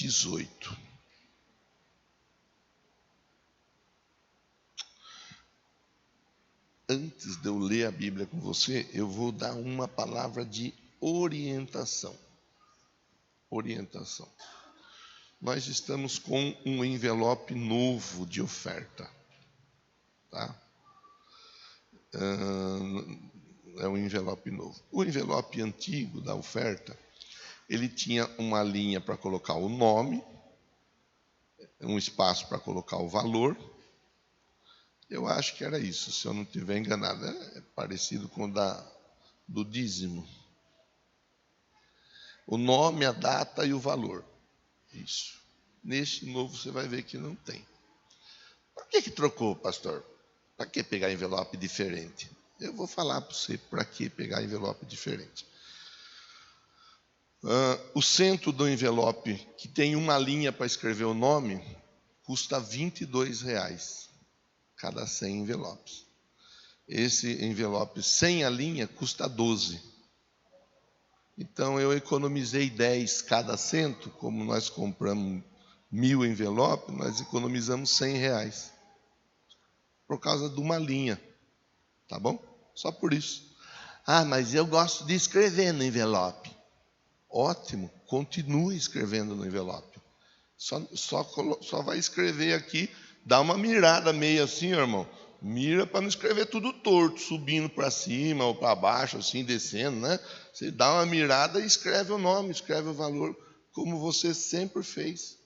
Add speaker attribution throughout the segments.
Speaker 1: 18. Antes de eu ler a Bíblia com você, eu vou dar uma palavra de orientação. Orientação. Nós estamos com um envelope novo de oferta. Tá? É um envelope novo. O envelope antigo da oferta, ele tinha uma linha para colocar o nome, um espaço para colocar o valor. Eu acho que era isso, se eu não estiver enganado. É parecido com o do dízimo. O nome, a data e o valor. Isso. Neste novo você vai ver que não tem. Por que trocou, pastor? Para que pegar envelope diferente? Eu vou falar para você para que pegar envelope diferente. O centro do envelope, que tem uma linha para escrever o nome, custa R$22. Cada 100 envelopes. Esse envelope sem a linha custa 12. Então eu economizei 10 cada cento. Como nós compramos 1000 envelopes, nós economizamos R$100. Por causa de uma linha. Tá bom? Só por isso. Ah, mas eu gosto de escrever no envelope. Ótimo, continue escrevendo no envelope. Só vai escrever aqui. Dá uma mirada meio assim, irmão. Mira para não escrever tudo torto, subindo para cima ou para baixo, assim, descendo, né? Você dá uma mirada e escreve o nome, escreve o valor, como você sempre fez.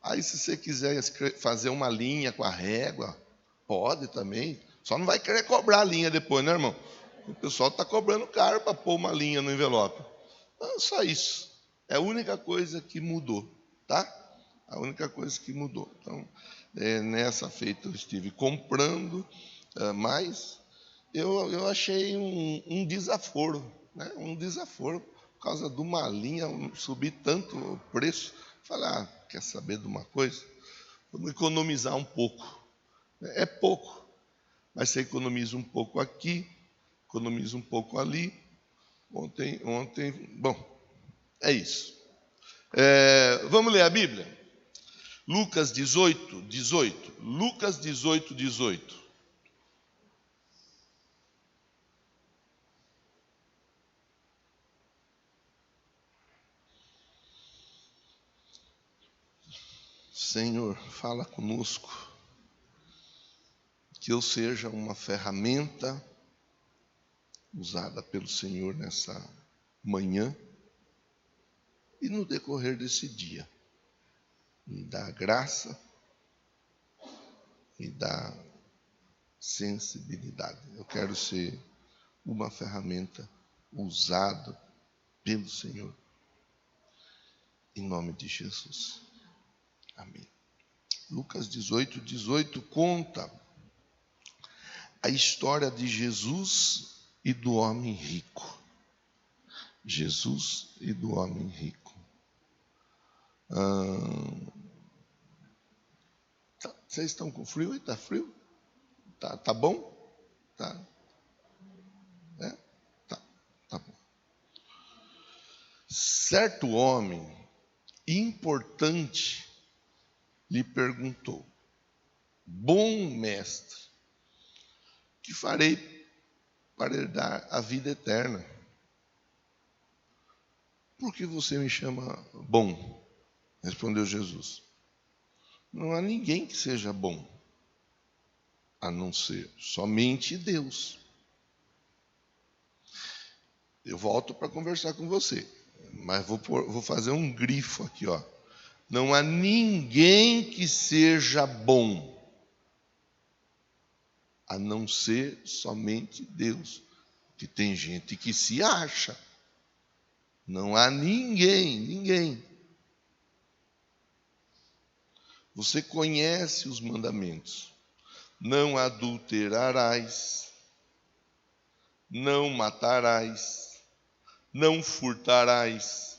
Speaker 1: Aí, se você quiser fazer uma linha com a régua, pode também. Só não vai querer cobrar a linha depois, né, irmão? O pessoal está cobrando caro para pôr uma linha no envelope. Então, só isso. É a única coisa que mudou, tá? A única coisa que mudou. Então, nessa feita eu estive comprando, mas eu achei um desaforo, né? Um desaforo, por causa de uma linha, subir tanto o preço. Falei, quer saber de uma coisa? Vamos economizar um pouco. É pouco, mas você economiza um pouco aqui, economiza um pouco ali. Ontem, bom, é isso. Vamos ler a Bíblia? Lucas 18, 18. Lucas 18, 18. Senhor, fala conosco. Que eu seja uma ferramenta usada pelo Senhor nessa manhã e no decorrer desse dia. Me dá graça, me dá sensibilidade. Eu quero ser uma ferramenta usada pelo Senhor. Em nome de Jesus. Amém. Lucas 18, 18 conta a história de Jesus e do homem rico. Jesus e do homem rico. Vocês estão com frio? Está frio? Tá bom? Tá. Tá bom. Certo homem importante lhe perguntou: bom mestre, que farei para herdar a vida eterna? Por que você me chama bom? Respondeu Jesus. Não há ninguém que seja bom, a não ser somente Deus. Eu volto para conversar com você, mas vou fazer um grifo aqui, ó. Não há ninguém que seja bom, a não ser somente Deus. Que tem gente que se acha. Não há ninguém. Você conhece os mandamentos. Não adulterarás, não matarás, não furtarás,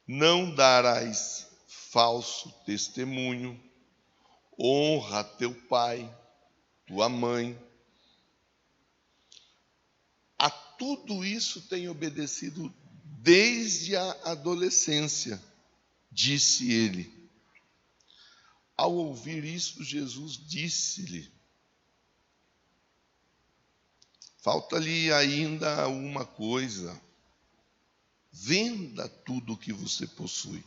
Speaker 1: não darás falso testemunho, honra teu pai, tua mãe. A tudo isso tem obedecido desde a adolescência. disse ele. Ao ouvir isso, Jesus disse-lhe: falta-lhe ainda uma coisa. Venda tudo o que você possui.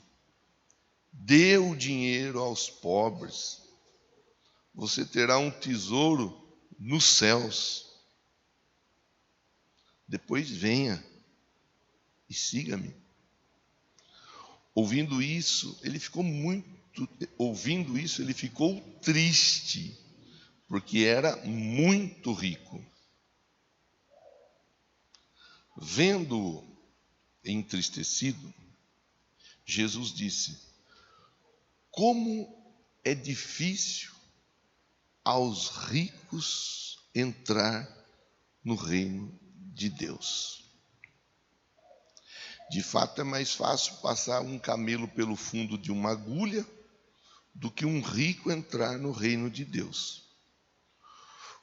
Speaker 1: Dê o dinheiro aos pobres. Você terá um tesouro nos céus. Depois venha e siga-me. Ouvindo isso, ele ficou triste, porque era muito rico. Vendo-o entristecido, Jesus disse: como é difícil aos ricos entrar no reino de Deus. De fato, é mais fácil passar um camelo pelo fundo de uma agulha do que um rico entrar no reino de Deus.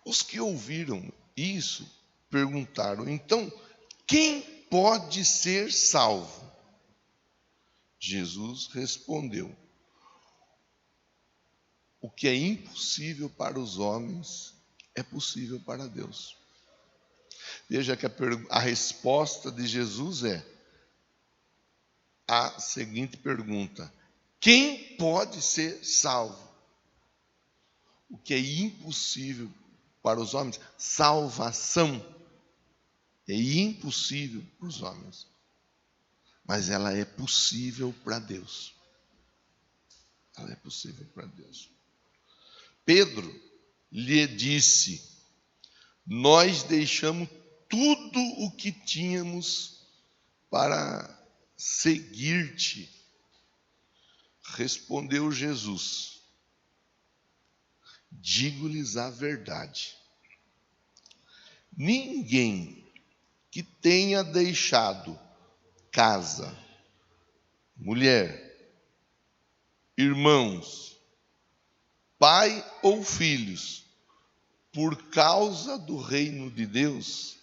Speaker 1: Os que ouviram isso perguntaram: então, quem pode ser salvo? Jesus respondeu: o que é impossível para os homens é possível para Deus. Veja que a resposta de Jesus é a seguinte pergunta: quem pode ser salvo? O que é impossível para os homens, salvação, é impossível para os homens, mas ela é possível para Deus. Ela é possível para Deus. Pedro lhe disse: nós deixamos tudo o que tínhamos para seguir-te. Respondeu Jesus: digo-lhes a verdade. Ninguém que tenha deixado casa, mulher, irmãos, pai ou filhos, por causa do reino de Deus,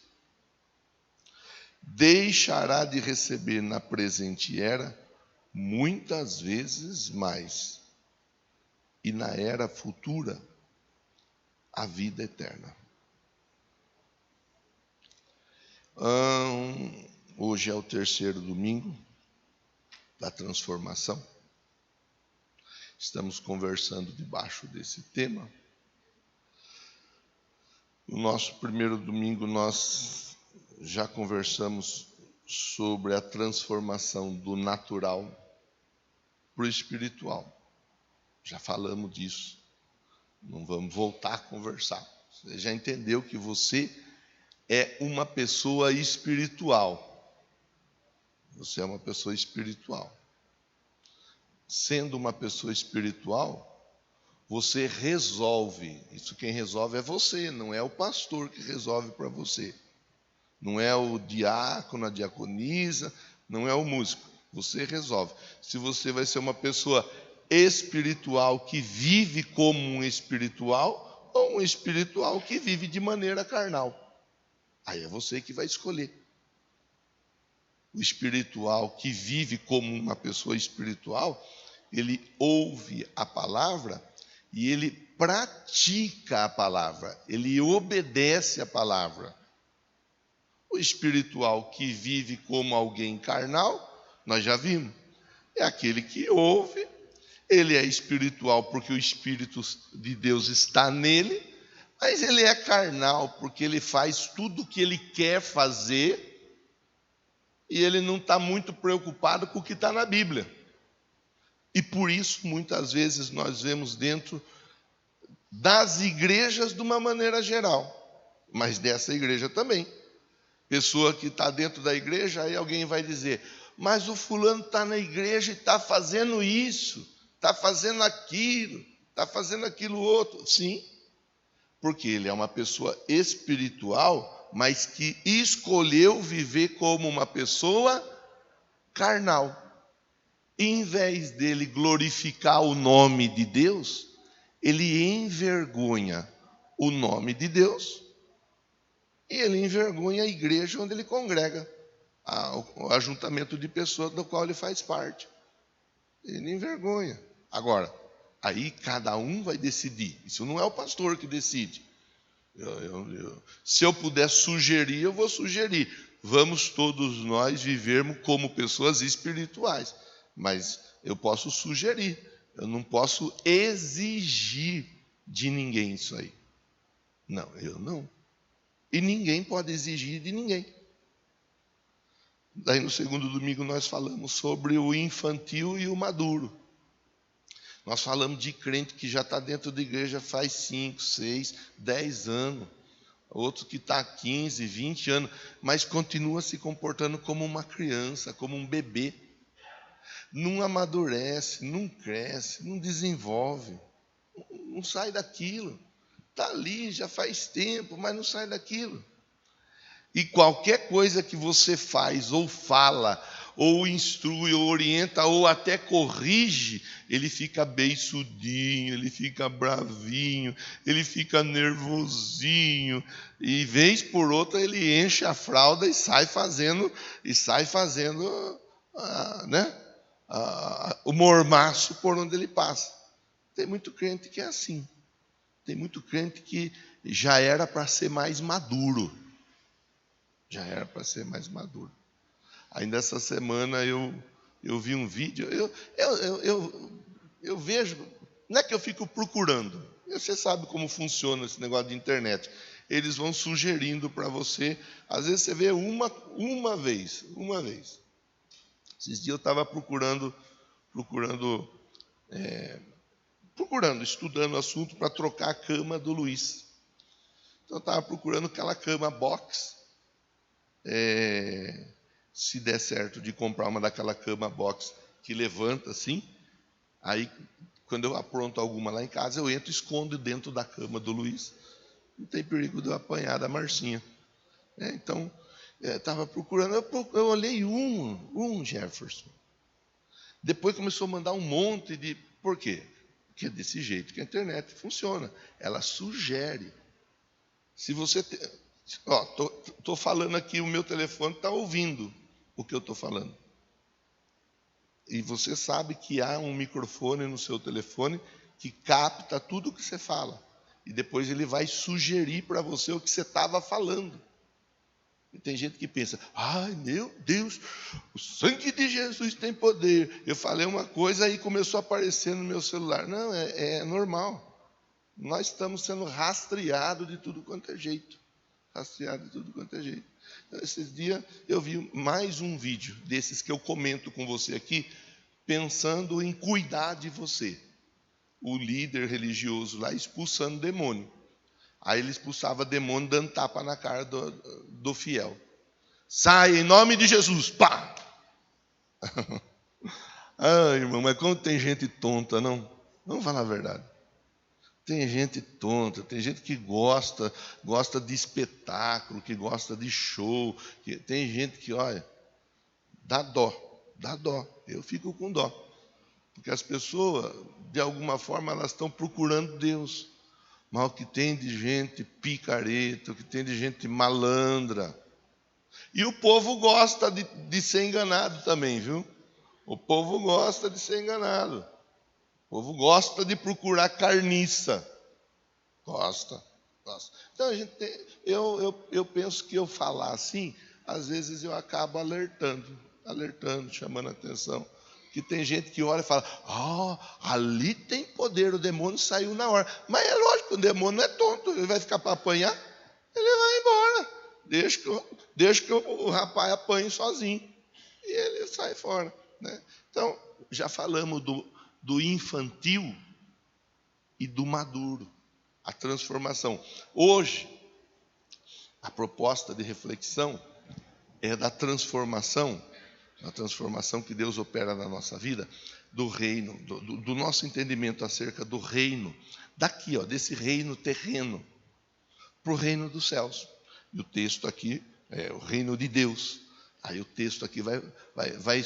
Speaker 1: deixará de receber na presente era muitas vezes mais, e na era futura a vida eterna. Hoje é o terceiro domingo da transformação. Estamos conversando debaixo desse tema. No nosso primeiro domingo nós já conversamos sobre a transformação do natural para o espiritual. Já falamos disso. Não vamos voltar a conversar. Você já entendeu que você é uma pessoa espiritual. Você é uma pessoa espiritual. Sendo uma pessoa espiritual, você resolve. Isso quem resolve é você, não é o pastor que resolve para você. Não é o diácono, a diaconisa, não é o músico. Você resolve. Se você vai ser uma pessoa espiritual que vive como um espiritual ou um espiritual que vive de maneira carnal. Aí é você que vai escolher. O espiritual que vive como uma pessoa espiritual, ele ouve a palavra e ele pratica a palavra, ele obedece a palavra. O espiritual que vive como alguém carnal, nós já vimos, é aquele que ouve, ele é espiritual porque o Espírito de Deus está nele, mas ele é carnal porque ele faz tudo o que ele quer fazer e ele não está muito preocupado com o que está na Bíblia. E por isso, muitas vezes, nós vemos dentro das igrejas de uma maneira geral, mas dessa igreja também. Pessoa que está dentro da igreja, aí alguém vai dizer: mas o fulano está na igreja e está fazendo isso, está fazendo aquilo outro. Sim, porque ele é uma pessoa espiritual, mas que escolheu viver como uma pessoa carnal. Em vez dele glorificar o nome de Deus, ele envergonha o nome de Deus e ele envergonha a igreja onde ele congrega, o ajuntamento de pessoas do qual ele faz parte. Ele envergonha. Agora, aí cada um vai decidir. Isso não é o pastor que decide. Se eu puder sugerir, eu vou sugerir. Vamos todos nós vivermos como pessoas espirituais. Mas eu posso sugerir. Eu não posso exigir de ninguém isso aí. Não, eu não. E ninguém pode exigir de ninguém. Daí no segundo domingo nós falamos sobre o infantil e o maduro. Nós falamos de crente que já está dentro da igreja faz 5, 6, 10 anos. Outro que está há 15, 20 anos, mas continua se comportando como uma criança, como um bebê. Não amadurece, não cresce, não desenvolve, não sai daquilo. Está ali, já faz tempo, mas não sai daquilo. E qualquer coisa que você faz, ou fala, ou instrui, ou orienta, ou até corrige, ele fica beiçudinho, ele fica bravinho, ele fica nervosinho, e vez por outra ele enche a fralda e sai fazendo o mormaço por onde ele passa. Tem muito crente que é assim. Tem muito crente que já era para ser mais maduro. Já era para ser mais maduro. Ainda essa semana eu vi um vídeo, eu vejo, não é que eu fico procurando, você sabe como funciona esse negócio de internet. Eles vão sugerindo para você, às vezes você vê uma vez. Esses dias eu estava procurando, estudando o assunto para trocar a cama do Luiz. Então eu estava procurando aquela cama box. Se der certo de comprar uma daquela cama box que levanta assim, aí quando eu apronto alguma lá em casa, eu entro e escondo dentro da cama do Luiz. Não tem perigo de eu apanhar da Marcinha. Então, estava procurando, eu olhei um Jefferson. Depois começou a mandar um monte de... Por quê? Porque é desse jeito que a internet funciona. Ela sugere. Se você... Estou falando aqui, o meu telefone está ouvindo o que eu estou falando. E você sabe que há um microfone no seu telefone que capta tudo o que você fala. E depois ele vai sugerir para você o que você estava falando. E tem gente que pensa, ai meu Deus, o sangue de Jesus tem poder. Eu falei uma coisa e começou a aparecer no meu celular. Não, é normal. Nós estamos sendo rastreados de tudo quanto é jeito. Rastreado de tudo quanto é jeito. Então, esses dias eu vi mais um vídeo desses que eu comento com você aqui, pensando em cuidar de você. O líder religioso lá expulsando demônio. Aí ele expulsava demônio dando tapa na cara do fiel. Sai em nome de Jesus, pá! Ai, irmão, mas como tem gente tonta, não? Vamos falar a verdade. Tem gente tonta, tem gente que gosta de espetáculo, que gosta de show. Tem gente que, olha, dá dó. Eu fico com dó. Porque as pessoas, de alguma forma, elas estão procurando Deus. Mas o que tem de gente picareta, o que tem de gente malandra. E o povo gosta de ser enganado também, viu? O povo gosta de ser enganado. O povo gosta de procurar carniça. Gosta. Então, eu penso que eu falar assim, às vezes eu acabo alertando, chamando a atenção. Que tem gente que olha e fala, ali tem poder, o demônio saiu na hora. Mas é lógico, o demônio não é tonto, ele vai ficar para apanhar, ele vai embora. Deixa que o rapaz apanhe sozinho. E ele sai fora. Né? Então, já falamos do infantil e do maduro, a transformação. Hoje, a proposta de reflexão é da transformação, a transformação que Deus opera na nossa vida, do reino, do nosso entendimento acerca do reino, daqui, desse reino terreno, para o reino dos céus. E o texto aqui é o reino de Deus. Aí o texto aqui vai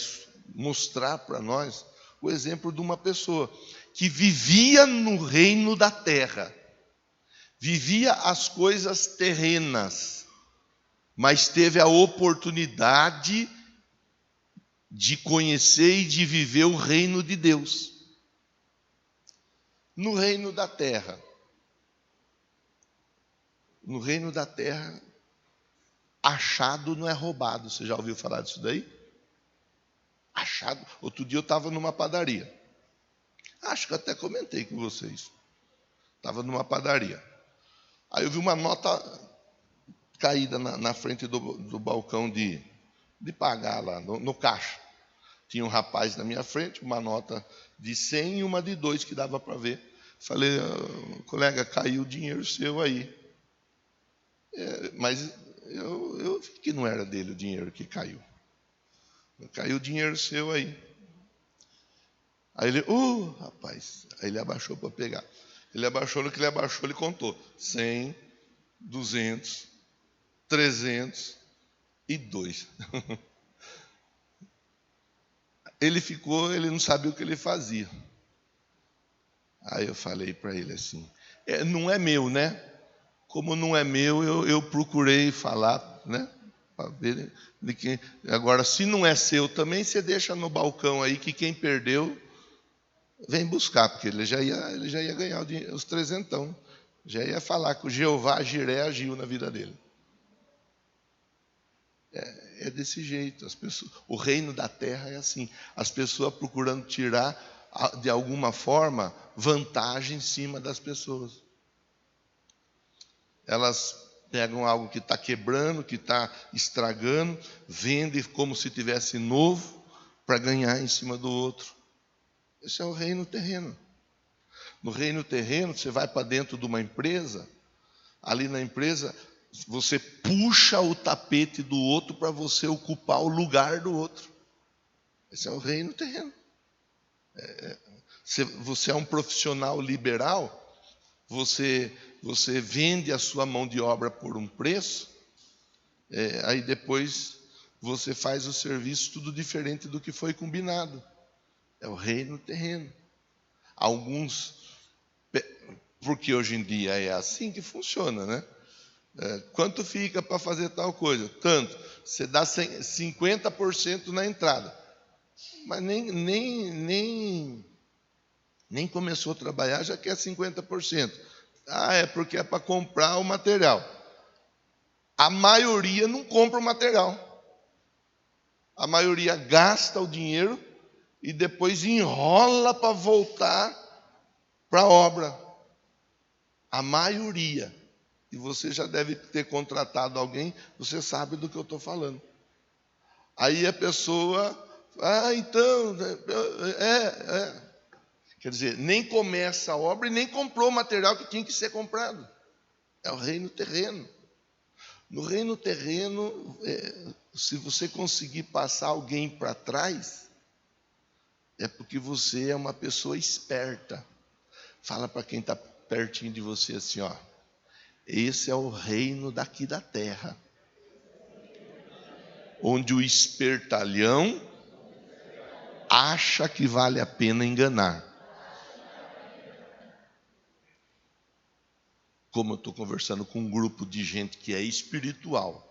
Speaker 1: mostrar para nós o exemplo de uma pessoa que vivia no reino da terra, vivia as coisas terrenas, mas teve a oportunidade de conhecer e de viver o reino de Deus. No reino da terra, achado não é roubado. Você já ouviu falar disso daí? Achado. Outro dia eu estava numa padaria. Acho que até comentei com vocês. Estava numa padaria. Aí eu vi uma nota caída na frente do balcão de pagar lá, no caixa. Tinha um rapaz na minha frente, uma nota de 100 e uma de 2 que dava para ver. Falei, colega, caiu o dinheiro seu aí. Mas eu vi que não era dele o dinheiro que caiu. Caiu o dinheiro seu aí. Aí ele, rapaz. Aí ele abaixou para pegar. Ele abaixou, no que ele abaixou, ele contou. 100, 200, 300 e 2. Ele não sabia o que ele fazia. Aí eu falei para ele assim, não é meu, né? Como não é meu, eu procurei falar, né? Para ver de quem. Agora, se não é seu também, você deixa no balcão aí que quem perdeu vem buscar, porque ele já ia ganhar os 300. Já ia falar que o Jeová Jiré agiu na vida dele. É desse jeito. O reino da terra é assim. As pessoas procurando tirar, de alguma forma, vantagem em cima das pessoas. Elas pegam algo que está quebrando, que está estragando, vendem como se tivesse novo, para ganhar em cima do outro. Esse é o reino terreno. No reino terreno, você vai para dentro de uma empresa, ali na empresa, você puxa o tapete do outro para você ocupar o lugar do outro. Esse é o reino terreno. Você é um profissional liberal, você vende a sua mão de obra por um preço, aí depois você faz o serviço tudo diferente do que foi combinado. É o reino terreno. Alguns, porque hoje em dia é assim que funciona, né? Quanto fica para fazer tal coisa? Tanto. Você dá 50% na entrada. Mas nem começou a trabalhar, já quer 50%. É porque é para comprar o material. A maioria não compra o material. A maioria gasta o dinheiro e depois enrola para voltar para a obra. A maioria. E você já deve ter contratado alguém, você sabe do que eu estou falando. Aí a pessoa, então, Quer dizer, nem começa a obra e nem comprou o material que tinha que ser comprado. É o reino terreno. No reino terreno, se você conseguir passar alguém para trás, é porque você é uma pessoa esperta. Fala para quem está pertinho de você assim, esse é o reino daqui da terra, onde o espertalhão acha que vale a pena enganar. Como eu estou conversando com um grupo de gente que é espiritual,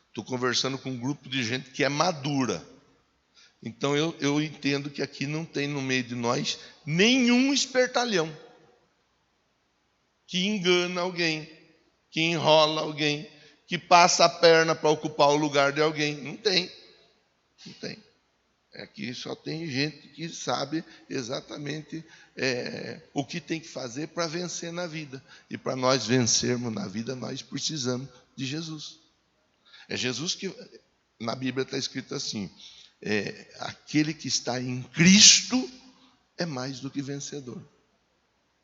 Speaker 1: estou conversando com um grupo de gente que é madura. Então eu entendo que aqui não tem no meio de nós nenhum espertalhão que engana alguém, que enrola alguém, que passa a perna para ocupar o lugar de alguém. Não tem. Não tem. Aqui só tem gente que sabe exatamente o que tem que fazer para vencer na vida. E para nós vencermos na vida, nós precisamos de Jesus. É Jesus que, na Bíblia está escrito assim, aquele que está em Cristo é mais do que vencedor.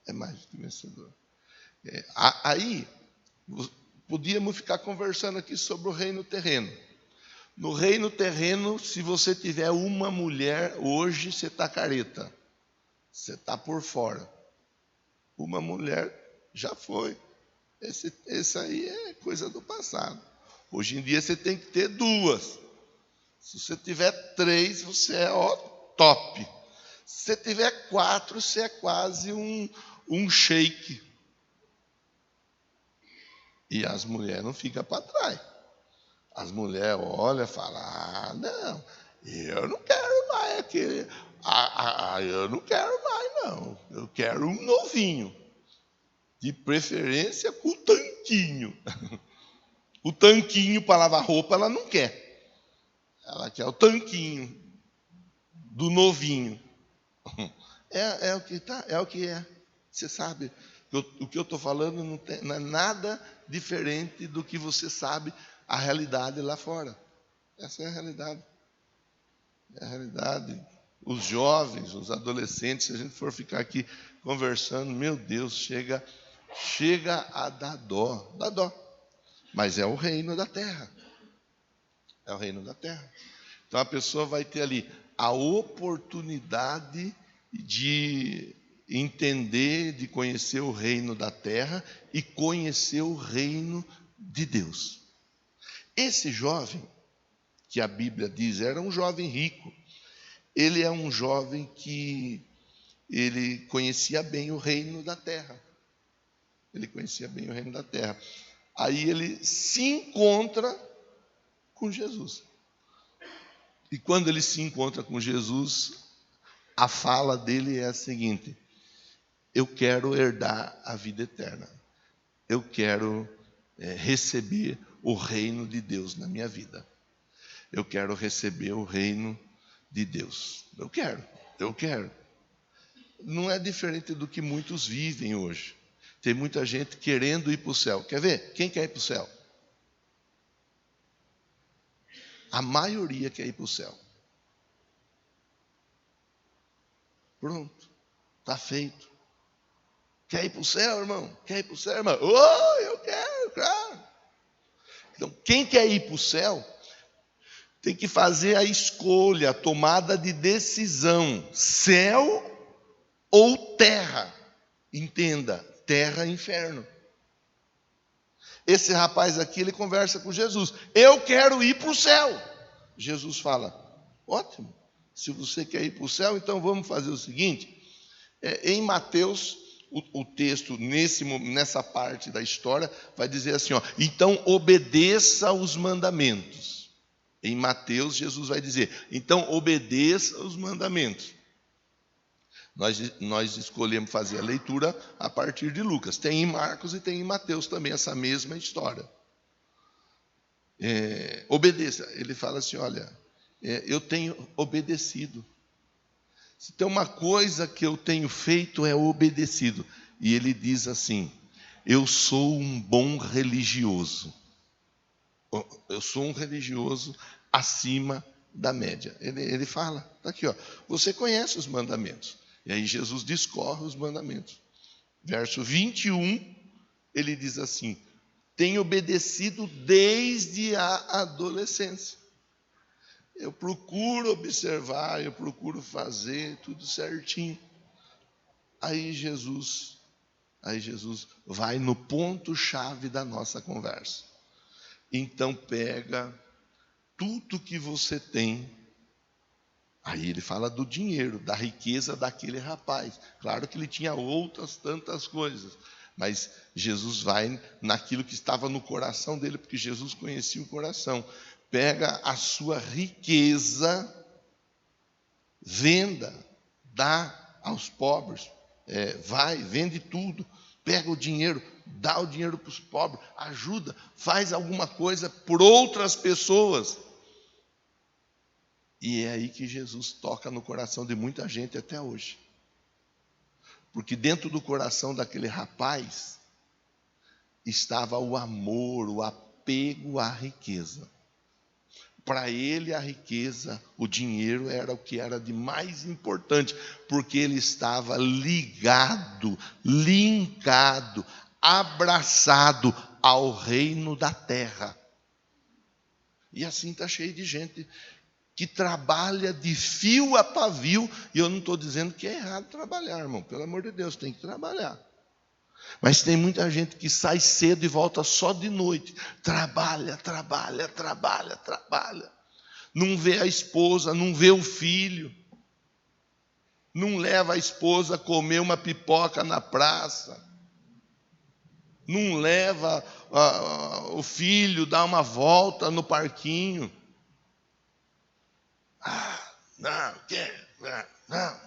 Speaker 1: É mais do que vencedor. Aí, podíamos ficar conversando aqui sobre o reino terreno. No reino terreno, se você tiver uma mulher, hoje você está careta. Você está por fora. Uma mulher já foi. Esse aí é coisa do passado. Hoje em dia você tem que ter 2. Se você tiver 3, você é top. Se você tiver 4, você é quase um sheik. E as mulheres não ficam para trás. As mulheres olham e falam, não, Eu não quero mais aquele. Eu não quero mais, não. Eu quero um novinho. De preferência com tanquinho. O tanquinho para lavar roupa ela não quer. Ela quer o tanquinho do novinho. É o que tá, é o que é. Você sabe, o que eu estou falando não é nada diferente do que você sabe a realidade lá fora. Essa é a realidade. É a realidade. Os jovens, os adolescentes, se a gente for ficar aqui conversando, meu Deus, chega a dar dó. Dá dó. Mas é o reino da terra. É o reino da terra. Então a pessoa vai ter ali a oportunidade de entender, de conhecer o reino da terra e conhecer o reino de Deus. Esse jovem, que a Bíblia diz, era um jovem rico. Ele é um jovem que ele conhecia bem o reino da terra. Ele conhecia bem o reino da terra. Aí ele se encontra com Jesus. E quando ele se encontra com Jesus, a fala dele é a seguinte: eu quero herdar a vida eterna. Eu quero receber o reino de Deus na minha vida. Eu quero receber o reino de Deus. Eu quero. Não é diferente do que muitos vivem hoje. Tem muita gente querendo ir para o céu. Quer ver? Quem quer ir para o céu? A maioria quer ir para o céu. Pronto. Está feito. Quer ir para o céu, irmão? Quer ir para o céu, irmão? Oh, eu quero, claro. Então, quem quer ir para o céu tem que fazer a escolha, a tomada de decisão. Céu ou terra. Entenda, terra e inferno. Esse rapaz aqui, ele conversa com Jesus. Eu quero ir para o céu. Jesus fala, ótimo. Se você quer ir para o céu, então vamos fazer o seguinte. Em Mateus, o texto, nessa parte da história, vai dizer assim, ó, então obedeça os mandamentos. Em Mateus, Jesus vai dizer, então obedeça os mandamentos. Nós escolhemos fazer a leitura a partir de Lucas. Tem em Marcos e tem em Mateus também essa mesma história. Obedeça. Ele fala assim, olha, eu tenho obedecido. Se tem uma coisa que eu tenho feito é obedecido. E ele diz assim, eu sou um bom religioso. Eu sou um religioso acima da média. Ele fala, está aqui, ó, você conhece os mandamentos. E aí Jesus discorre os mandamentos. Verso 21, ele diz assim, tenho obedecido desde a adolescência. Eu procuro observar, eu procuro fazer tudo certinho. Aí Jesus vai no ponto-chave da nossa conversa. Então pega tudo que você tem. Aí ele fala do dinheiro, da riqueza daquele rapaz. Claro que ele tinha outras tantas coisas. Mas Jesus vai naquilo que estava no coração dele, porque Jesus conhecia o coração. Pega a sua riqueza, venda, dá aos pobres. Vende tudo, pega o dinheiro, dá o dinheiro para os pobres, ajuda, faz alguma coisa por outras pessoas. E é aí que Jesus toca no coração de muita gente até hoje. Porque dentro do coração daquele rapaz estava o amor, o apego à riqueza. Para ele a riqueza, o dinheiro era o que era de mais importante, porque ele estava ligado, linkado, abraçado ao reino da terra. E assim está cheio de gente que trabalha de fio a pavio, e eu não estou dizendo que é errado trabalhar, irmão, pelo amor de Deus, tem que trabalhar. Mas tem muita gente que sai cedo e volta só de noite. Trabalha. Não vê a esposa, não vê o filho. Não leva a esposa a comer uma pipoca na praça. Não leva o filho a dar uma volta no parquinho. Não, quer, não.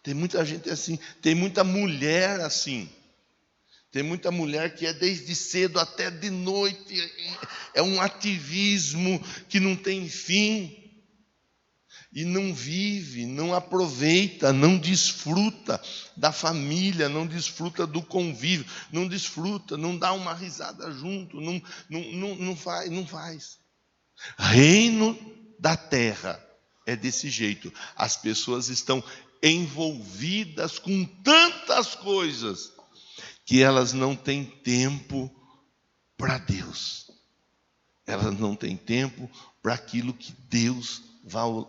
Speaker 1: Tem muita gente assim, tem muita mulher assim. Tem muita mulher que é desde cedo até de noite, é um ativismo que não tem fim. E não vive, não aproveita, não desfruta da família, não desfruta do convívio, não desfruta, não dá uma risada junto, não faz. Reino da terra é desse jeito. As pessoas estão envolvidas com tantas coisas que elas não têm tempo para Deus. Elas não têm tempo para aquilo que Deus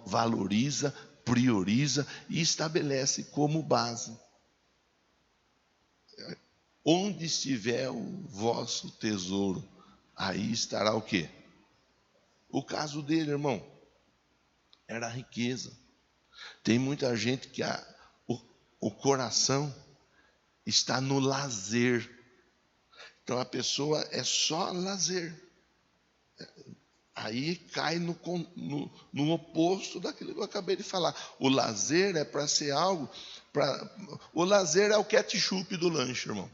Speaker 1: valoriza, prioriza e estabelece como base. Onde estiver o vosso tesouro, aí estará o quê? O caso dele, irmão, era a riqueza. Tem muita gente que o coração está no lazer. Então a pessoa é só lazer. Aí cai no oposto daquilo que eu acabei de falar. O lazer é para ser algo. O lazer é o ketchup do lanche, irmão.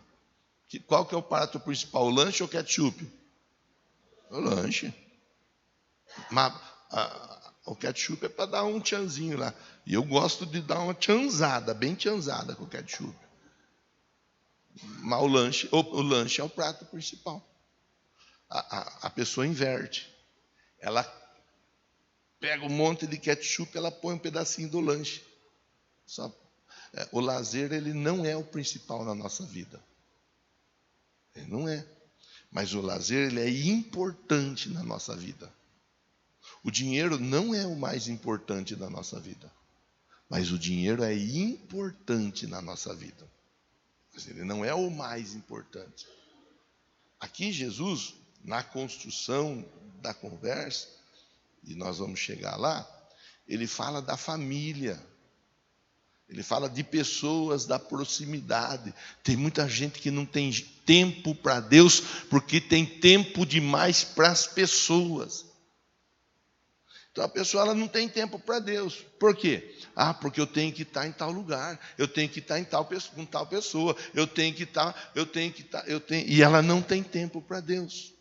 Speaker 1: Qual que é o prato principal? O lanche ou o ketchup? O lanche. Mas o ketchup é para dar um tchanzinho lá. E eu gosto de dar uma tchanzada, bem tchanzada com o ketchup. Mas o lanche é o prato principal. A pessoa inverte. Ela pega um monte de ketchup, ela põe um pedacinho do lanche. O lazer, ele não é o principal na nossa vida. Ele não é. Mas o lazer, ele é importante na nossa vida. O dinheiro não é o mais importante da nossa vida. Mas o dinheiro é importante na nossa vida. Mas ele não é o mais importante. Aqui Jesus, na construção da conversa, e nós vamos chegar lá, ele fala da família. Ele fala de pessoas, da proximidade. Tem muita gente que não tem tempo para Deus, porque tem tempo demais para as pessoas. Então a pessoa ela não tem tempo para Deus. Por quê? Porque eu tenho que estar em tal lugar, eu tenho que estar com tal pessoa, e ela não tem tempo para Deus.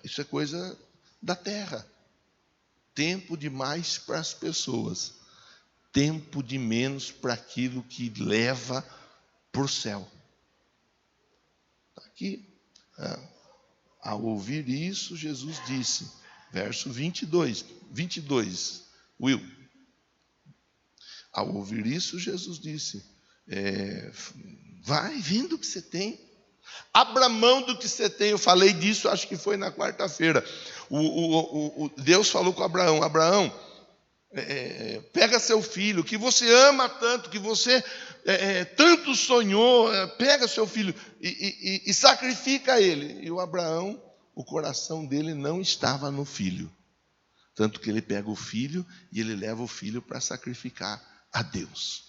Speaker 1: Isso é coisa da terra. Tempo demais para as pessoas, tempo de menos para aquilo que leva para o céu. Aqui, ao ouvir isso, Jesus disse, verso 22, Will. Ao ouvir isso, Jesus disse, vai, vendo o que você tem. Abra mão do que você tem. Eu falei disso, acho que foi na quarta-feira. Deus falou com Abraão, pega seu filho, que você ama tanto, que você tanto sonhou, pega seu filho e sacrifica ele. E o Abraão, o coração dele não estava no filho. Tanto que ele pega o filho e ele leva o filho para sacrificar a Deus.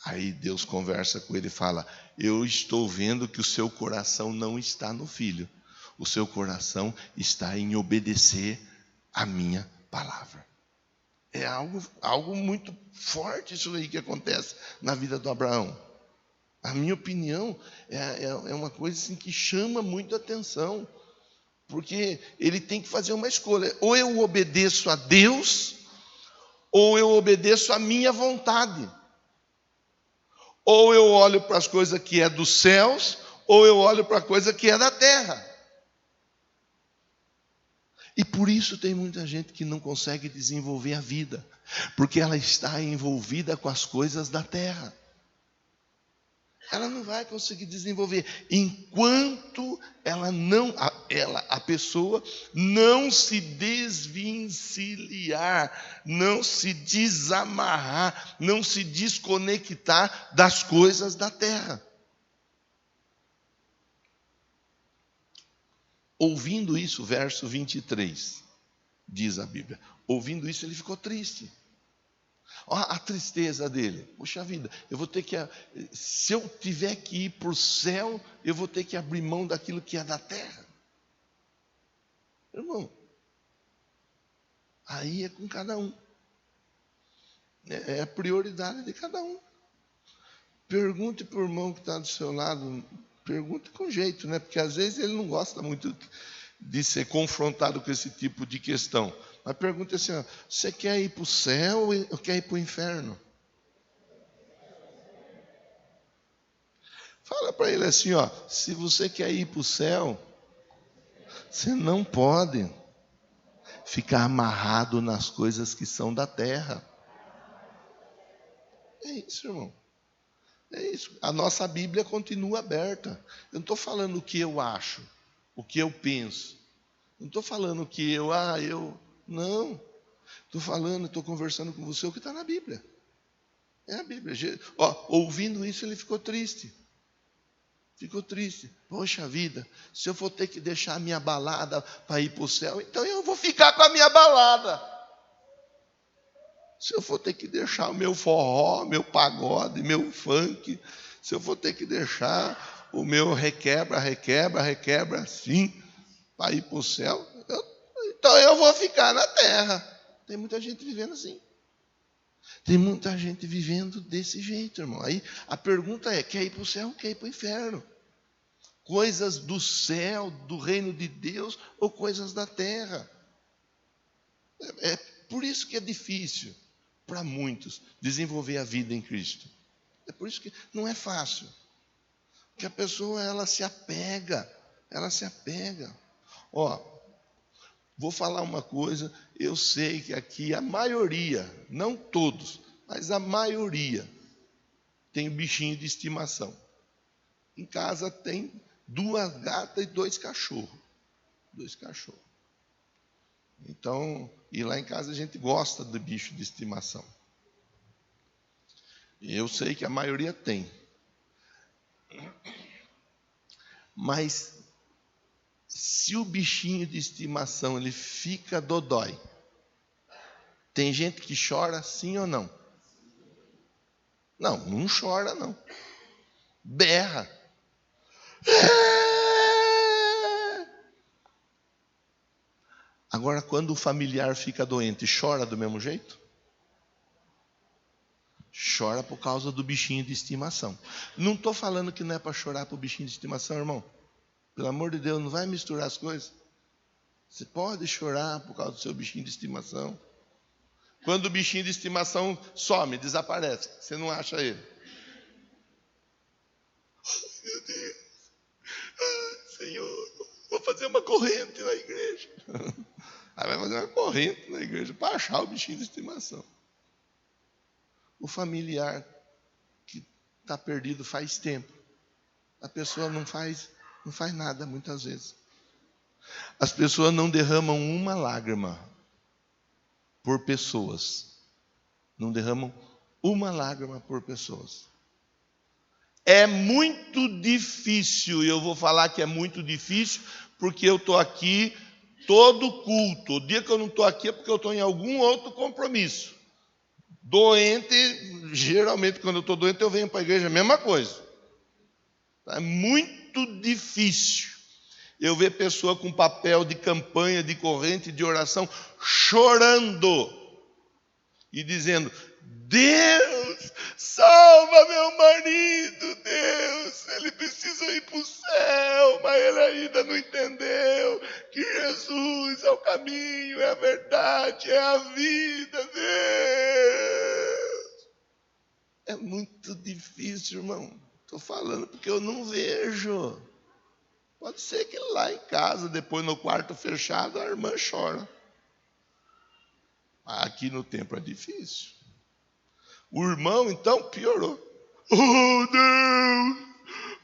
Speaker 1: Aí Deus conversa com ele e fala, eu estou vendo que o seu coração não está no filho. O seu coração está em obedecer a minha palavra. É algo muito forte isso aí que acontece na vida do Abraão. A minha opinião é uma coisa assim que chama muito a atenção. Porque ele tem que fazer uma escolha. Ou eu obedeço a Deus, ou eu obedeço a minha vontade. Ou eu olho para as coisas que é dos céus, ou eu olho para a coisa que é da terra. E por isso tem muita gente que não consegue desenvolver a vida, porque ela está envolvida com as coisas da terra. Ela não vai conseguir desenvolver enquanto a pessoa não se desvencilhar, não se desamarrar, não se desconectar das coisas da terra. Ouvindo isso, verso 23, diz a Bíblia, ouvindo isso ele ficou triste. Olha a tristeza dele. Puxa vida, eu vou ter que, se eu tiver que ir para o céu, eu vou ter que abrir mão daquilo que é da terra. Irmão, Aí é com cada um. É a prioridade de cada um. Pergunte para o irmão que está do seu lado, pergunte com jeito, né? Porque às vezes ele não gosta muito de ser confrontado com esse tipo de questão. Mas pergunte assim, ó, você quer ir para o céu ou quer ir para o inferno? Fala para ele assim, ó, se você quer ir para o céu, você não pode ficar amarrado nas coisas que são da terra. É isso, irmão. É isso. A nossa Bíblia continua aberta. Eu não estou falando o que eu acho, o que eu penso. Não estou falando que eu. Não. Estou conversando com você o que está na Bíblia. É a Bíblia. Ó, ouvindo isso, ele ficou triste. Ficou triste. Poxa vida, se eu for ter que deixar a minha balada para ir para o céu, então eu vou ficar com a minha balada. Se eu for ter que deixar o meu forró, meu pagode, meu funk, se eu for ter que deixar o meu requebra, assim, para ir para o céu, então eu vou ficar na terra. Tem muita gente vivendo assim. Tem muita gente vivendo desse jeito, irmão. Aí a pergunta é, quer ir para o céu ou quer ir para o inferno? Coisas do céu, do reino de Deus, ou coisas da terra? É por isso que é difícil para muitos desenvolver a vida em Cristo. É por isso que não é fácil. Porque a pessoa, ela se apega. Ó, vou falar uma coisa, eu sei que aqui a maioria, não todos, mas a maioria tem bichinho de estimação. Em casa tem 2 gatas e 2 cachorros. 2 cachorros. Então, e lá em casa a gente gosta de bicho de estimação. E eu sei que a maioria tem. Mas se o bichinho de estimação ele fica dodói, tem gente que chora sim ou não? Não, não chora não. Berra. Agora, quando o familiar fica doente, chora do mesmo jeito? Chora por causa do bichinho de estimação. Não estou falando que não é para chorar por bichinho de estimação, irmão. Pelo amor de Deus, não vai misturar as coisas. Você pode chorar por causa do seu bichinho de estimação. Quando o bichinho de estimação some, desaparece, você não acha ele. Oh, meu Deus. Senhor, vou fazer uma corrente na igreja. Aí vai fazer uma corrente na igreja para achar o bichinho de estimação. O familiar que está perdido faz tempo. A pessoa não faz nada muitas vezes. As pessoas não derramam uma lágrima por pessoas. Não derramam uma lágrima por pessoas. É muito difícil, e eu vou falar que é muito difícil, porque eu estou aqui todo culto. O dia que eu não estou aqui é porque eu estou em algum outro compromisso. Doente, geralmente quando eu estou doente eu venho para a igreja, a mesma coisa. É muito difícil eu ver pessoa com papel de campanha, de corrente, de oração, chorando e dizendo, Deus, salva meu marido, Deus, ele precisa ir para o céu, mas ele ainda não entendeu que Jesus é o caminho, é a verdade, é a vida, Deus. É muito difícil, irmão. Estou falando porque eu não vejo. Pode ser que lá em casa, depois no quarto fechado, a irmã chora. Mas aqui no templo é difícil. O irmão, então, piorou. Oh, Deus,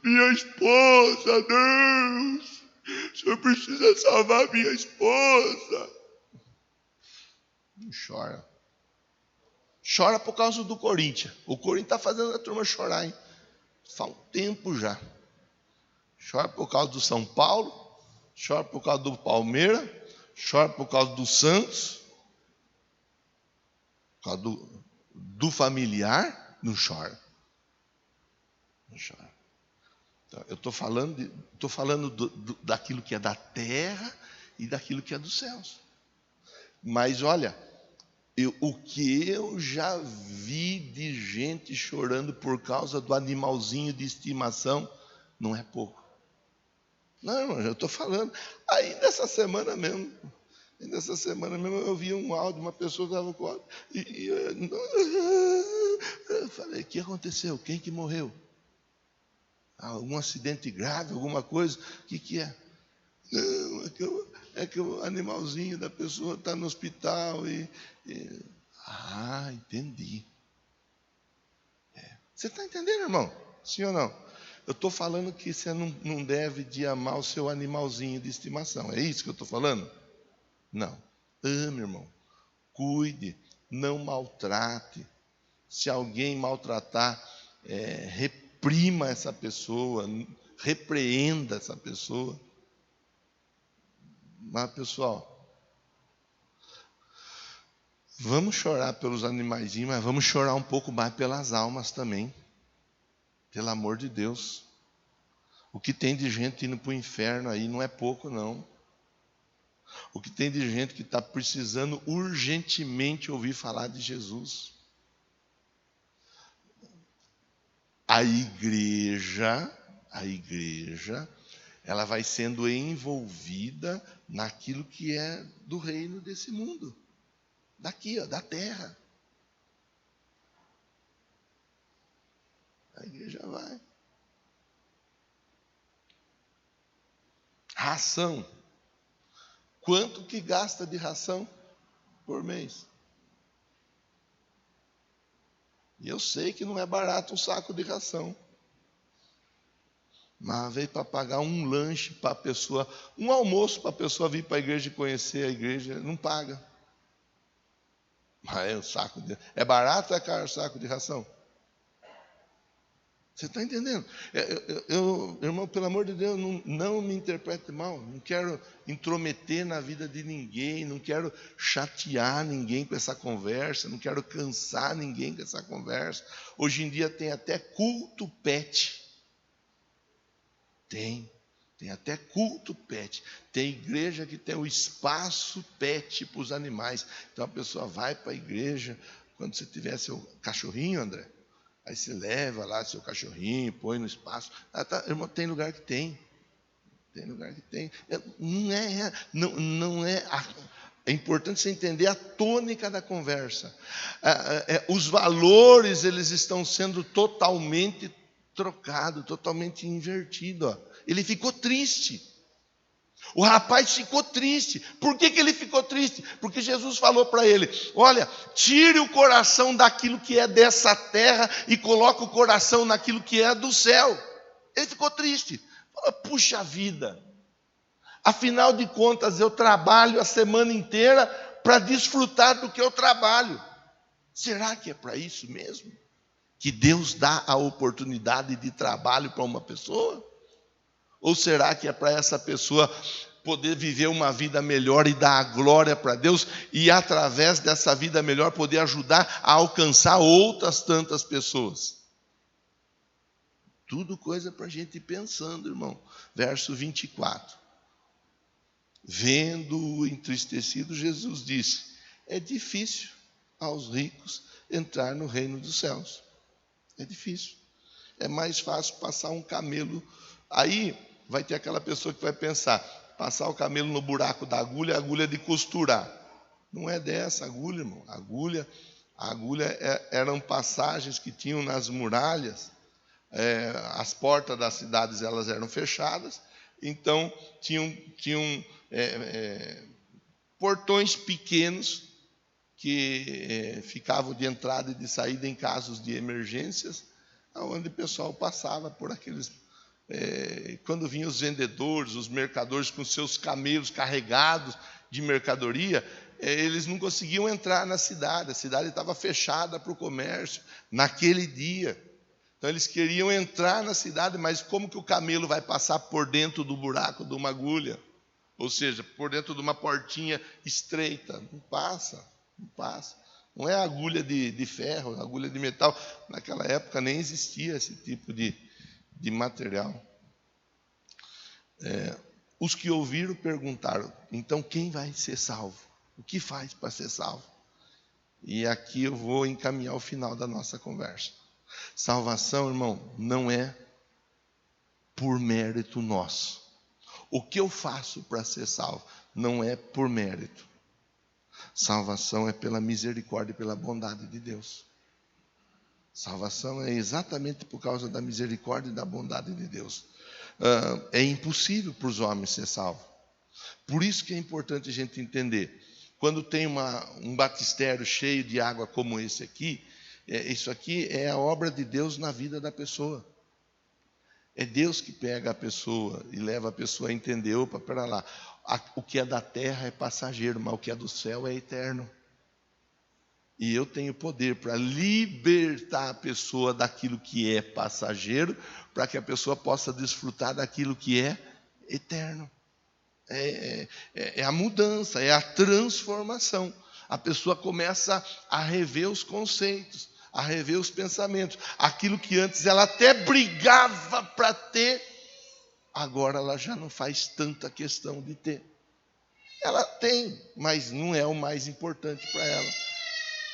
Speaker 1: minha esposa, Deus, o Senhor precisa salvar minha esposa. Não chora. Chora por causa do Corinthians. O Corinthians está fazendo a turma chorar, hein? Faz um tempo já. Chora por causa do São Paulo, chora por causa do Palmeiras, chora por causa do Santos, por causa do familiar, não chora. Não chora. Então, eu estou falando daquilo que é da terra e daquilo que é dos céus. Mas olha, o que eu já vi de gente chorando por causa do animalzinho de estimação, não é pouco. Não, irmão, eu estou falando. Aí nessa semana mesmo eu vi um áudio, uma pessoa que estava com áudio, e eu falei, o que aconteceu? Quem que morreu? Algum acidente grave, alguma coisa? O que é? Não, é que o animalzinho da pessoa está no hospital entendi. Você está entendendo, irmão? Sim ou não? Eu estou falando que você não deve de amar o seu animalzinho de estimação. É isso que eu estou falando? Não. Ame, irmão. Cuide. Não maltrate. Se alguém maltratar, reprima essa pessoa. Repreenda essa pessoa. Mas, pessoal, vamos chorar pelos animaizinhos, mas vamos chorar um pouco mais pelas almas também. Pelo amor de Deus. O que tem de gente indo para o inferno aí não é pouco, não. O que tem de gente que está precisando urgentemente ouvir falar de Jesus. A igreja, ela vai sendo envolvida naquilo que é do reino desse mundo. Daqui, da terra. A igreja vai. Ração. Quanto que gasta de ração por mês? E eu sei que não é barato um saco de ração. Mas veio para pagar um lanche para a pessoa, um almoço para a pessoa vir para a igreja e conhecer a igreja, não paga. Mas é barato ou é caro o saco de ração? Você está entendendo? Irmão, pelo amor de Deus, não me interprete mal. Não quero intrometer na vida de ninguém. Não quero chatear ninguém com essa conversa. Não quero cansar ninguém com essa conversa. Hoje em dia tem até culto pet. Tem até culto pet. Tem igreja que tem o espaço pet para os animais. Então a pessoa vai para a igreja. Quando você tiver seu cachorrinho, André, aí você leva lá seu cachorrinho, põe no espaço. Irmão, tem lugar que tem. Tem lugar que tem. Não é. É importante você entender a tônica da conversa. Os valores, eles estão sendo totalmente trocados, totalmente invertidos. Ele ficou triste. O rapaz ficou triste. Por que ele ficou triste? Porque Jesus falou para ele, olha, tire o coração daquilo que é dessa terra e coloque o coração naquilo que é do céu. Ele ficou triste. Falou, puxa vida, afinal de contas eu trabalho a semana inteira para desfrutar do que eu trabalho. Será que é para isso mesmo? Que Deus dá a oportunidade de trabalho para uma pessoa? Ou será que é para essa pessoa poder viver uma vida melhor e dar a glória para Deus e através dessa vida melhor poder ajudar a alcançar outras tantas pessoas? Tudo coisa para a gente ir pensando, irmão. Verso 24. Vendo-o entristecido, Jesus disse, é difícil aos ricos entrar no reino dos céus. É difícil. É mais fácil passar um camelo. Aí vai ter aquela pessoa que vai pensar, passar o camelo no buraco da agulha, a agulha de costurar. Não é dessa agulha, irmão. A agulha eram passagens que tinham nas muralhas. As portas das cidades elas eram fechadas, então tinham portões pequenos que ficavam de entrada e de saída em casos de emergências, onde o pessoal passava por aqueles. Quando vinham os vendedores, os mercadores com seus camelos carregados de mercadoria, eles não conseguiam entrar na cidade, a cidade estava fechada para o comércio naquele dia. Então eles queriam entrar na cidade, mas como que o camelo vai passar por dentro do buraco de uma agulha? Ou seja, por dentro de uma portinha estreita? Não passa. Não é agulha de ferro, agulha de metal. Naquela época nem existia esse tipo de material. Os que ouviram perguntaram, então quem vai ser salvo? O que faz para ser salvo? E aqui eu vou encaminhar o final da nossa conversa. Salvação, irmão, não é por mérito nosso. O que eu faço para ser salvo não é por mérito. Salvação é pela misericórdia e pela bondade de Deus. Salvação é exatamente por causa da misericórdia e da bondade de Deus. É impossível para os homens ser salvos. Por isso que é importante a gente entender. Quando tem um batistério cheio de água como esse aqui, isso aqui é a obra de Deus na vida da pessoa. É Deus que pega a pessoa e leva a pessoa a entender, opa, pera lá, o que é da terra é passageiro, mas o que é do céu é eterno. E eu tenho poder para libertar a pessoa daquilo que é passageiro, para que a pessoa possa desfrutar daquilo que é eterno. É a mudança, é a transformação. A pessoa começa a rever os conceitos, a rever os pensamentos. Aquilo que antes ela até brigava para ter, agora ela já não faz tanta questão de ter. Ela tem, mas não é o mais importante para ela.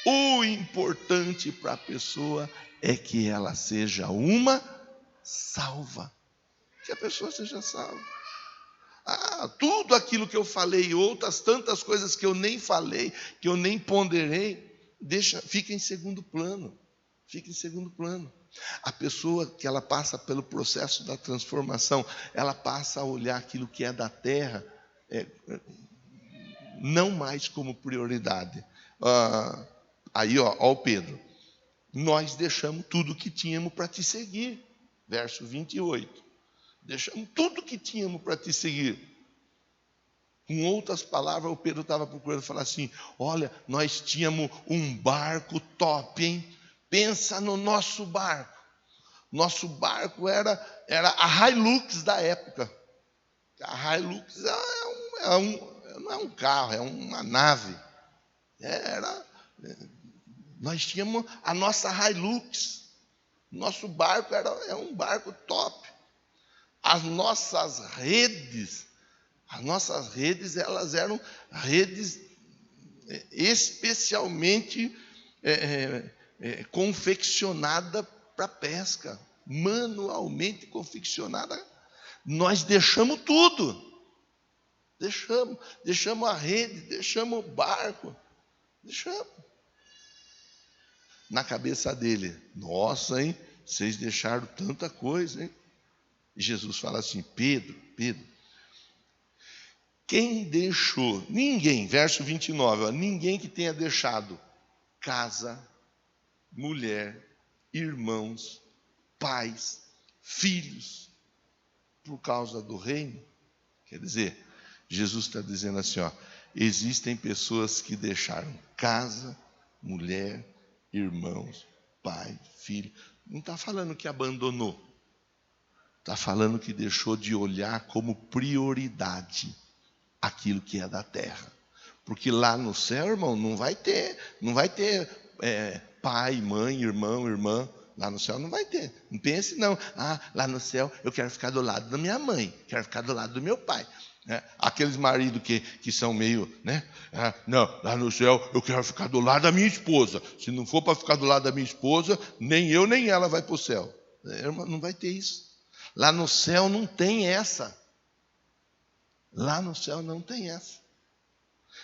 Speaker 1: O importante para a pessoa é que ela seja uma salva. Que a pessoa seja salva. Tudo aquilo que eu falei, outras tantas coisas que eu nem falei, que eu nem ponderei, fica em segundo plano. Fica em segundo plano. A pessoa que ela passa pelo processo da transformação, ela passa a olhar aquilo que é da terra, não mais como prioridade. Aí, ó o Pedro. Nós deixamos tudo que tínhamos para te seguir. Verso 28. Deixamos tudo que tínhamos para te seguir. Com outras palavras, o Pedro estava procurando falar assim, olha, nós tínhamos um barco top, hein? Pensa no nosso barco. Nosso barco era a Hilux da época. A Hilux não é um carro, é uma nave. Nós tínhamos a nossa Hilux. Nosso barco é um barco top. As nossas redes, elas eram redes especialmente confeccionadas para pesca, manualmente confeccionada. Nós deixamos tudo. Deixamos a rede, deixamos o barco. Deixamos. Na cabeça dele, nossa, hein? Vocês deixaram tanta coisa, hein? E Jesus fala assim, Pedro, quem deixou? Ninguém, verso 29, ó, ninguém que tenha deixado casa, mulher, irmãos, pais, filhos, por causa do reino. Quer dizer, Jesus está dizendo assim, ó, existem pessoas que deixaram casa, mulher, irmãos, pai, filho. Não está falando que abandonou. Está falando que deixou de olhar como prioridade aquilo que é da terra. Porque lá no céu, irmão, não vai ter pai, mãe, irmão, irmã. Lá no céu não vai ter. Não pense não. Lá no céu eu quero ficar do lado da minha mãe, quero ficar do lado do meu pai. Aqueles maridos que são meio, não, lá no céu eu quero ficar do lado da minha esposa. Se não for para ficar do lado da minha esposa, nem eu nem ela vai para o céu. Não vai ter isso. Lá no céu não tem essa. Lá no céu não tem essa.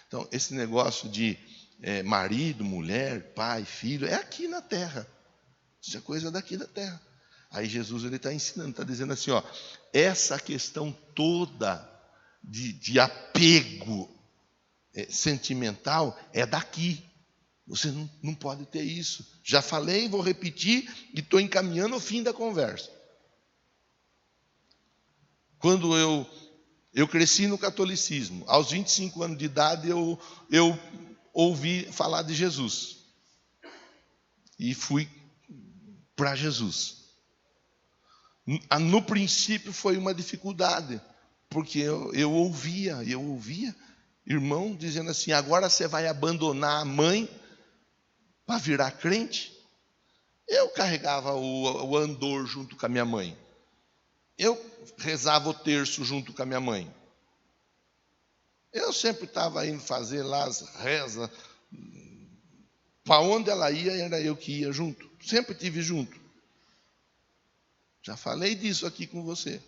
Speaker 1: Então, esse negócio de marido, mulher, pai, filho, é aqui na terra. Isso é coisa daqui da terra. Aí Jesus ele está ensinando, está dizendo assim, ó, essa questão toda de apego sentimental é daqui. Você não pode ter isso. Já falei, vou repetir e estou encaminhando o fim da conversa. Quando eu cresci no catolicismo, aos 25 anos de idade eu ouvi falar de Jesus. E fui para Jesus. No princípio foi uma dificuldade, porque eu ouvia irmão dizendo assim, agora você vai abandonar a mãe para virar crente? Eu carregava o andor junto com a minha mãe. Eu rezava o terço junto com a minha mãe. Eu sempre estava indo fazer lá as rezas. Para onde ela ia, era eu que ia junto. Sempre tive junto. Já falei disso aqui com você.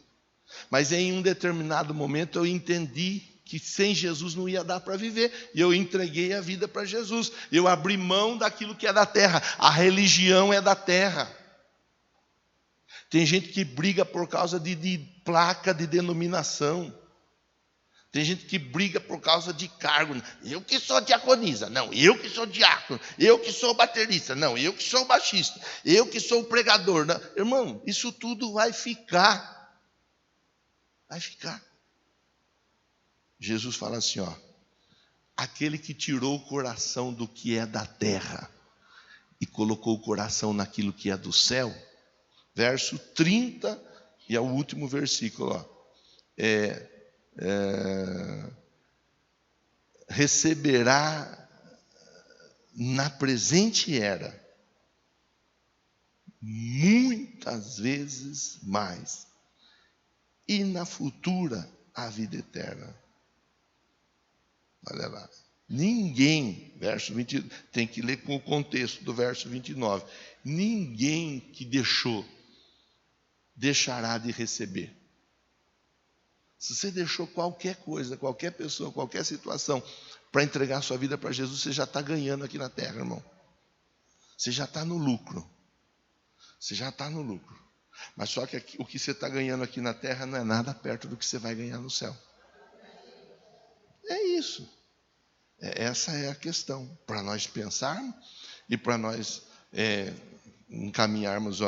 Speaker 1: Mas em um determinado momento eu entendi que sem Jesus não ia dar para viver. E eu entreguei a vida para Jesus. Eu abri mão daquilo que é da terra. A religião é da terra. Tem gente que briga por causa de placa de denominação. Tem gente que briga por causa de cargo. Eu que sou diaconisa. Não, eu que sou diácono. Eu que sou baterista. Não, eu que sou baixista. Eu que sou pregador. Não. Irmão, isso tudo vai ficar. Vai ficar. Jesus fala assim, ó. Aquele que tirou o coração do que é da terra e colocou o coração naquilo que é do céu. Verso 30, e é o último versículo, ó. Receberá na presente era muitas vezes mais, e na futura a vida eterna. Olha lá. Ninguém, verso 20, tem que ler com o contexto do verso 29. Ninguém que deixará de receber. Se você deixou qualquer coisa, qualquer pessoa, qualquer situação para entregar sua vida para Jesus, você já está ganhando aqui na terra, irmão. Você já está no lucro. Você já está no lucro. Mas só que o que você está ganhando aqui na terra não é nada perto do que você vai ganhar no céu. É isso. Essa é a questão. Para nós pensarmos e para nós encaminharmos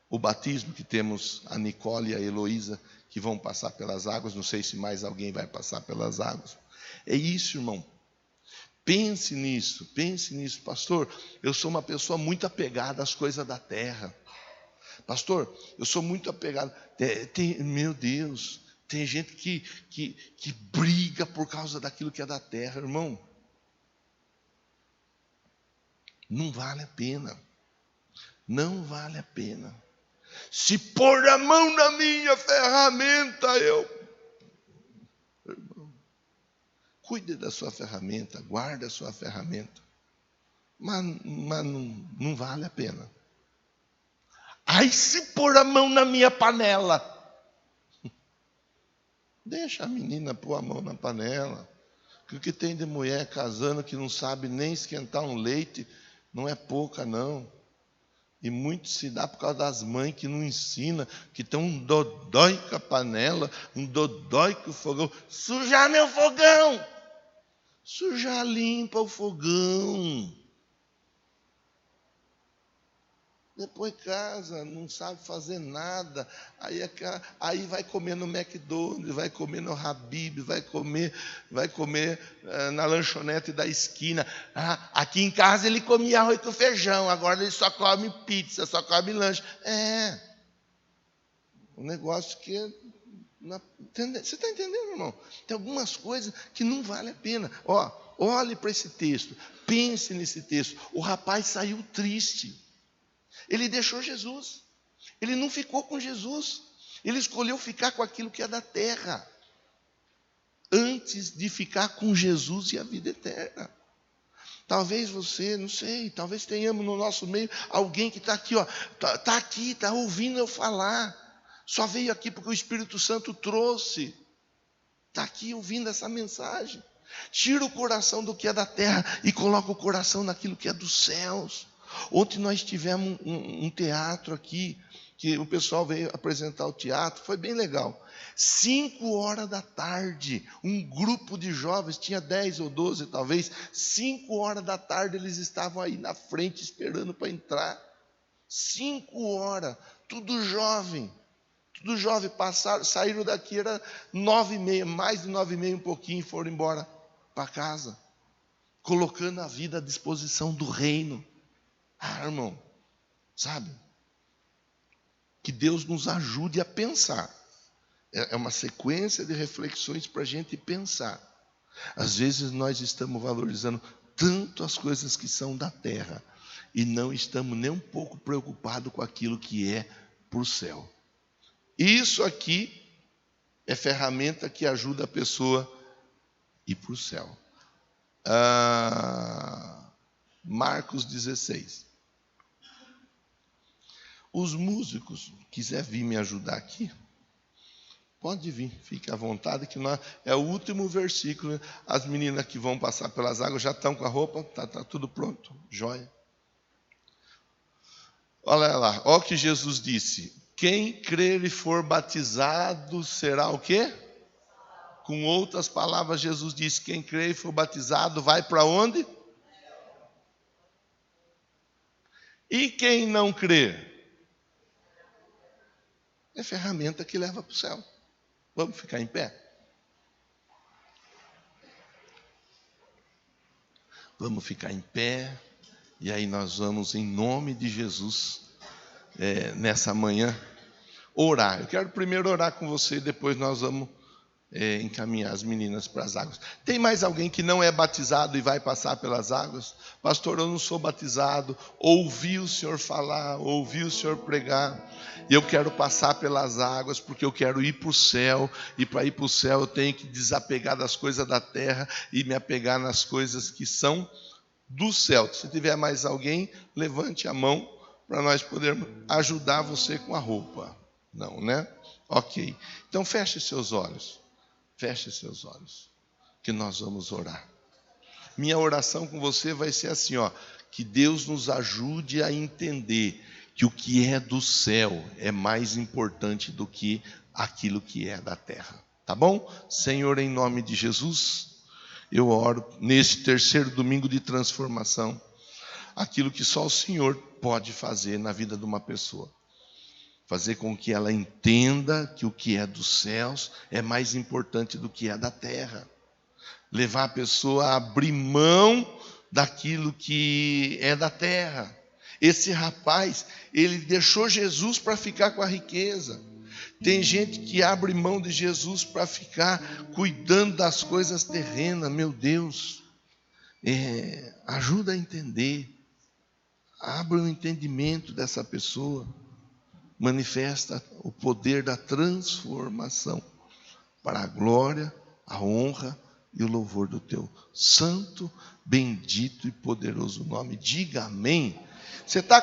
Speaker 1: o batismo, que temos a Nicole e a Heloísa, que vão passar pelas águas. Não sei se mais alguém vai passar pelas águas. É isso, irmão. Pense nisso, pastor. Eu sou uma pessoa muito apegada às coisas da terra. Pastor, eu sou muito apegado. Meu Deus, tem gente que briga por causa daquilo que é da terra, irmão. Não vale a pena. Não vale a pena. Se pôr a mão na minha ferramenta, irmão, cuide da sua ferramenta, guarde a sua ferramenta. Mas não vale a pena. Aí se pôr a mão na minha panela, deixa a menina pôr a mão na panela. O que tem de mulher casando que não sabe nem esquentar um leite, não é pouca não. E muito se dá por causa das mães que não ensinam, que estão um dodói com a panela, um dodói com o fogão. Sujar meu fogão! Sujar, limpa o fogão. Depois casa, não sabe fazer nada. Aí vai comer no McDonald's, vai comer no Habib, vai comer na lanchonete da esquina. Aqui em casa ele comia arroz com feijão, agora ele só come pizza, só come lanche. Um negócio que... Você está entendendo, irmão? Tem algumas coisas que não vale a pena. Olhe para esse texto, pense nesse texto. O rapaz saiu triste. Ele deixou Jesus. Ele não ficou com Jesus. Ele escolheu ficar com aquilo que é da terra, antes de ficar com Jesus e a vida eterna. Talvez você, não sei, talvez tenhamos no nosso meio alguém que está aqui, está aqui, está ouvindo eu falar. Só veio aqui porque o Espírito Santo trouxe. Está aqui ouvindo essa mensagem. Tira o coração do que é da terra e coloca o coração naquilo que é dos céus. Ontem nós tivemos um teatro aqui, que o pessoal veio apresentar o teatro, foi bem legal. 5 horas da tarde, um grupo de jovens, tinha 10 ou 12 talvez, 5 horas da tarde eles estavam aí na frente esperando para entrar. 5 horas, tudo jovem, passaram, saíram daqui, era 9h30, mais de 9h30 um pouquinho, e foram embora para casa, colocando a vida à disposição do reino. Irmão, sabe? Que Deus nos ajude a pensar. É uma sequência de reflexões para a gente pensar. Às vezes nós estamos valorizando tanto as coisas que são da terra e não estamos nem um pouco preocupados com aquilo que é para o céu. Isso aqui é ferramenta que ajuda a pessoa ir para o céu. Marcos 16. Os músicos, quiser vir me ajudar aqui, pode vir, fique à vontade, que é o último versículo. As meninas que vão passar pelas águas já estão com a roupa, tá tudo pronto, jóia. Olha lá, olha o que Jesus disse: quem crer e for batizado será o quê? Com outras palavras, Jesus disse: quem crer e for batizado vai para onde? E quem não crer? É ferramenta que leva para o céu. Vamos ficar em pé? Vamos ficar em pé. E aí nós vamos, em nome de Jesus, nessa manhã, orar. Eu quero primeiro orar com você, depois nós vamos encaminhar as meninas para as águas. Tem mais alguém que não é batizado e vai passar pelas águas? Pastor, eu não sou batizado, ouvi o senhor falar, ouvi o senhor pregar, e eu quero passar pelas águas porque eu quero ir para o céu, e para ir para o céu eu tenho que desapegar das coisas da terra e me apegar nas coisas que são do céu. Se tiver mais alguém, levante a mão para nós podermos ajudar você com a roupa. Não, né? Ok. Então feche seus olhos. Feche seus olhos, que nós vamos orar. Minha oração com você vai ser assim, que Deus nos ajude a entender que o que é do céu é mais importante do que aquilo que é da terra. Tá bom? Senhor, em nome de Jesus, eu oro nesse terceiro domingo de transformação, aquilo que só o Senhor pode fazer na vida de uma pessoa. Fazer com que ela entenda que o que é dos céus é mais importante do que é da terra. Levar a pessoa a abrir mão daquilo que é da terra. Esse rapaz, ele deixou Jesus para ficar com a riqueza. Tem gente que abre mão de Jesus para ficar cuidando das coisas terrenas. Meu Deus, ajuda a entender. Abre o entendimento dessa pessoa. Manifesta o poder da transformação para a glória, a honra e o louvor do teu santo, bendito e poderoso nome. Diga amém. Você está